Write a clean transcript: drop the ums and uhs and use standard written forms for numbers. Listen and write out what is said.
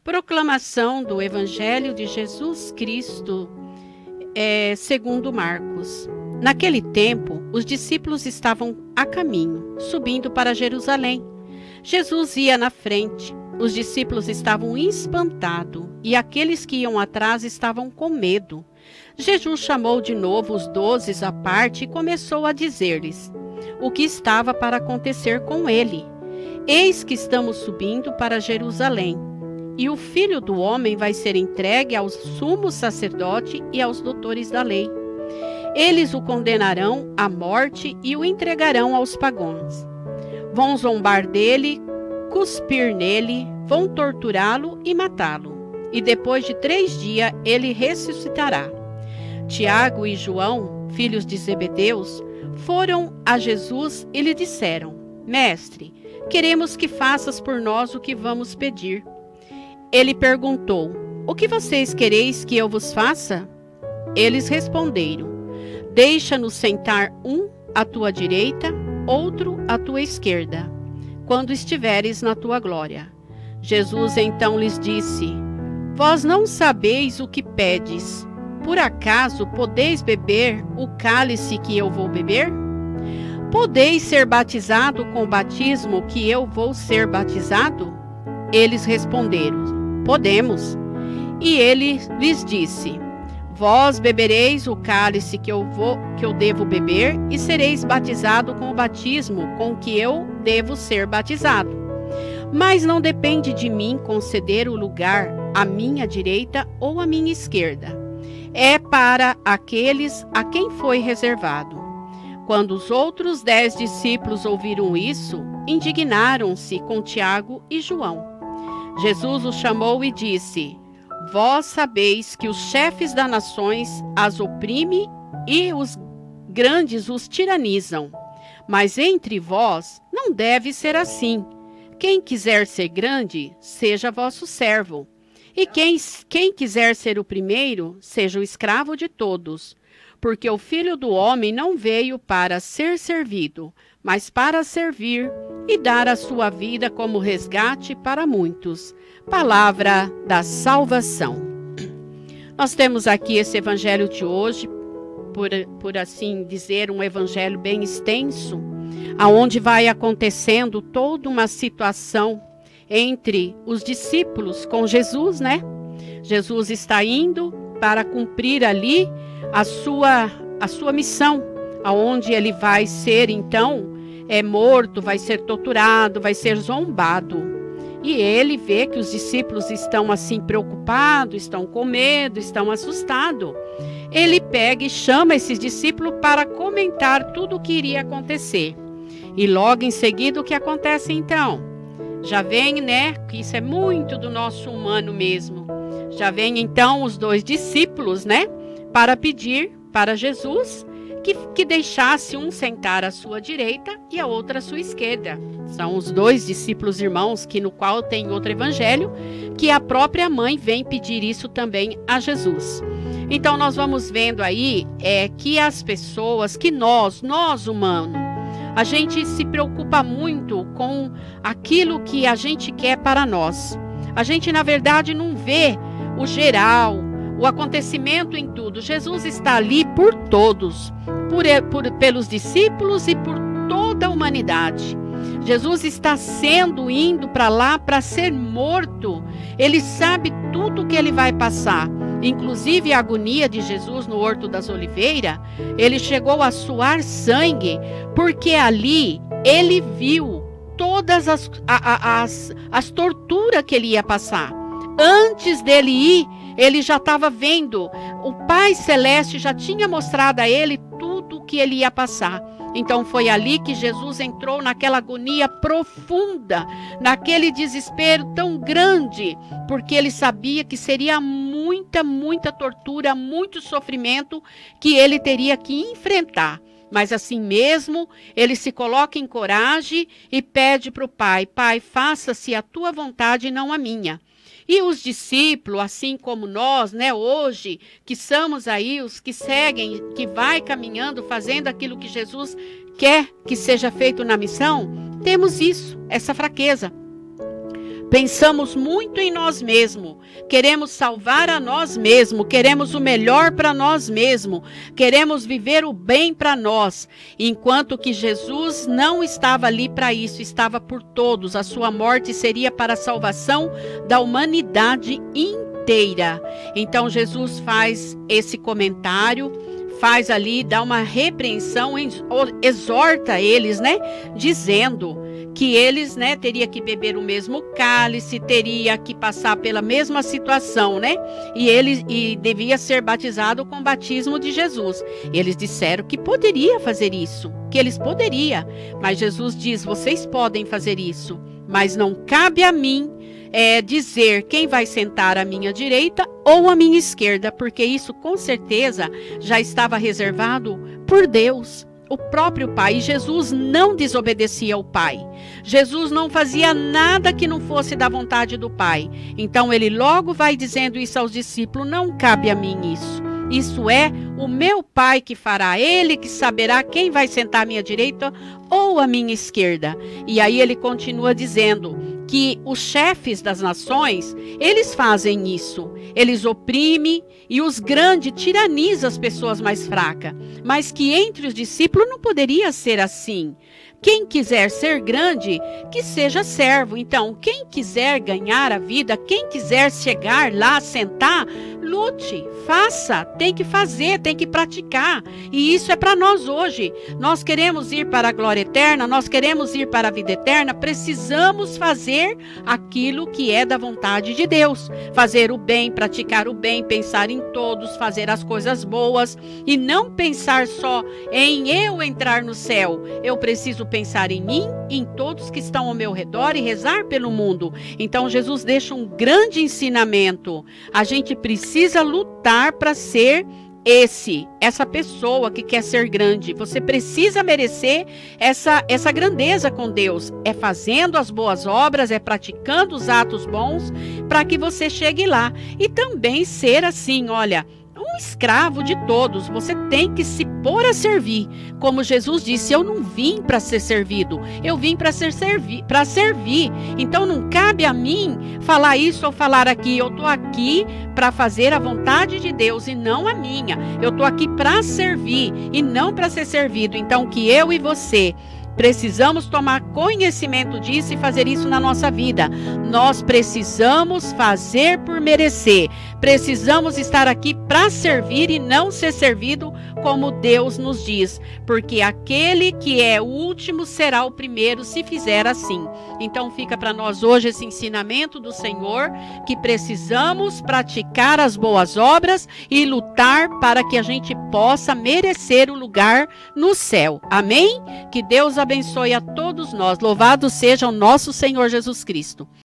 Proclamação do Evangelho de Jesus Cristo, segundo Marcos. Naquele tempo, os discípulos estavam a caminho, subindo para Jerusalém. Jesus ia na frente. Os discípulos estavam espantados e aqueles que iam atrás estavam com medo. Jesus chamou de novo os 12 à parte e começou a dizer-lhes o que estava para acontecer com ele. Eis que estamos subindo para Jerusalém, e o Filho do Homem vai ser entregue aos sumos sacerdotes e aos doutores da lei. Eles o condenarão à morte e o entregarão aos pagãos. Vão zombar dele, cuspir nele, vão torturá-lo e matá-lo. E depois de 3 dias ele ressuscitará. Tiago e João, filhos de Zebedeus, foram a Jesus e lhe disseram: Mestre, queremos que faças por nós o que vamos pedir. Ele perguntou: O que vocês quereis que eu vos faça? Eles responderam: Deixa-nos sentar um à tua direita, outro à tua esquerda, quando estiveres na tua glória. Jesus então lhes disse: Vós não sabeis o que pedes. Por acaso podeis beber o cálice que eu vou beber? Podeis ser batizado com o batismo que eu vou ser batizado? Eles responderam: Podemos. E ele lhes disse: Vós bebereis o cálice que eu devo beber e sereis batizado com o batismo com que eu devo ser batizado. Mas não depende de mim conceder o lugar à minha direita ou à minha esquerda. É para aqueles a quem foi reservado. Quando os outros 10 discípulos ouviram isso, indignaram-se com Tiago e João. Jesus os chamou e disse: Vós sabeis que os chefes das nações as oprimem e os grandes os tiranizam. Mas entre vós não deve ser assim. Quem quiser ser grande, seja vosso servo. E quem quiser ser o primeiro, seja o escravo de todos. Porque o Filho do Homem não veio para ser servido, mas para servir e dar a sua vida como resgate para muitos. Palavra da salvação. Nós temos aqui esse evangelho de hoje, por assim dizer, um evangelho bem extenso, aonde vai acontecendo toda uma situação entre os discípulos com Jesus, né? Jesus está indo para cumprir ali a sua missão, aonde ele vai ser então morto, vai ser torturado, vai ser zombado. E ele vê que os discípulos estão assim preocupados, estão com medo, estão assustados. Ele pega e chama esses discípulos para comentar tudo o que iria acontecer. E logo em seguida o que acontece então? Já vem, né, que isso é muito do nosso humano mesmo. Já vem então os 2 discípulos, né, para pedir para Jesus que deixasse um sentar à sua direita e a outra à sua esquerda. São os 2 discípulos irmãos, que no qual tem outro evangelho, que a própria mãe vem pedir isso também a Jesus. Então nós vamos vendo aí que as pessoas, que nós humanos, a gente se preocupa muito com aquilo que a gente quer para nós. A gente, na verdade, não vê o geral, o acontecimento em tudo. Jesus está ali por todos, pelos discípulos e por toda a humanidade. Jesus está indo para lá para ser morto. Ele sabe tudo que ele vai passar. Inclusive a agonia de Jesus no Horto das Oliveiras, ele chegou a suar sangue, porque ali ele viu todas as torturas que ele ia passar. Antes dele ir, ele já estava vendo, o Pai Celeste já tinha mostrado a ele tudo o que ele ia passar. Então foi ali que Jesus entrou naquela agonia profunda, naquele desespero tão grande, porque ele sabia que seria muita tortura, muito sofrimento que ele teria que enfrentar. Mas assim mesmo, ele se coloca em coragem e pede para o Pai: Pai, faça-se a tua vontade e não a minha. E os discípulos, assim como nós, né, hoje, que somos aí os que seguem, que vai caminhando, fazendo aquilo que Jesus quer que seja feito na missão, temos isso, essa fraqueza. Pensamos muito em nós mesmos, queremos salvar a nós mesmos, queremos o melhor para nós mesmos, queremos viver o bem para nós, enquanto que Jesus não estava ali para isso, estava por todos. A sua morte seria para a salvação da humanidade inteira. Então Jesus faz esse comentário, faz ali, dá uma repreensão, exorta eles, né, dizendo que eles, né, teria que beber o mesmo cálice, teria que passar pela mesma situação, né? E devia ser batizado com o batismo de Jesus. Eles disseram que poderia fazer isso, que eles poderiam. Mas Jesus diz: vocês podem fazer isso, mas não cabe a mim dizer quem vai sentar à minha direita ou à minha esquerda, porque isso com certeza já estava reservado por Deus, o próprio Pai. E Jesus não desobedecia ao Pai. Jesus não fazia nada que não fosse da vontade do Pai. Então ele logo vai dizendo isso aos discípulos: não cabe a mim isso. Isso é o meu Pai que fará, ele que saberá quem vai sentar à minha direita ou à minha esquerda. E aí ele continua dizendo que os chefes das nações, eles fazem isso. Eles oprimem e os grandes tiranizam as pessoas mais fracas. Mas que entre os discípulos não poderia ser assim. Quem quiser ser grande, que seja servo. Então, quem quiser ganhar a vida, quem quiser chegar lá, sentar, lute, faça, tem que fazer, tem que praticar. E isso é para nós hoje. Nós queremos ir para a glória eterna, nós queremos ir para a vida eterna, precisamos fazer aquilo que é da vontade de Deus. Fazer o bem, praticar o bem, pensar em todos, fazer as coisas boas e não pensar só em eu entrar no céu. Eu preciso pensar em mim, em todos que estão ao meu redor e rezar pelo mundo. Então Jesus deixa um grande ensinamento. A gente precisa lutar para ser essa pessoa que quer ser grande. Você precisa merecer essa grandeza com Deus. É fazendo as boas obras, é praticando os atos bons para que você chegue lá. E também ser assim, olha, um escravo de todos. Você tem que se pôr a servir. Como Jesus disse: eu não vim para ser servido, eu vim para servir. Então não cabe a mim falar isso ou falar aqui. Eu estou aqui para fazer a vontade de Deus e não a minha. Eu estou aqui para servir e não para ser servido. Então que eu e você precisamos tomar conhecimento disso e fazer isso na nossa vida. Nós precisamos fazer por merecer. Precisamos estar aqui para servir e não ser servido, como Deus nos diz. Porque aquele que é o último será o primeiro, se fizer assim. Então fica para nós hoje esse ensinamento do Senhor, que precisamos praticar as boas obras e lutar para que a gente possa merecer o lugar no céu. Amém? Que Deus abençoe a todos nós. Louvado seja o nosso Senhor Jesus Cristo.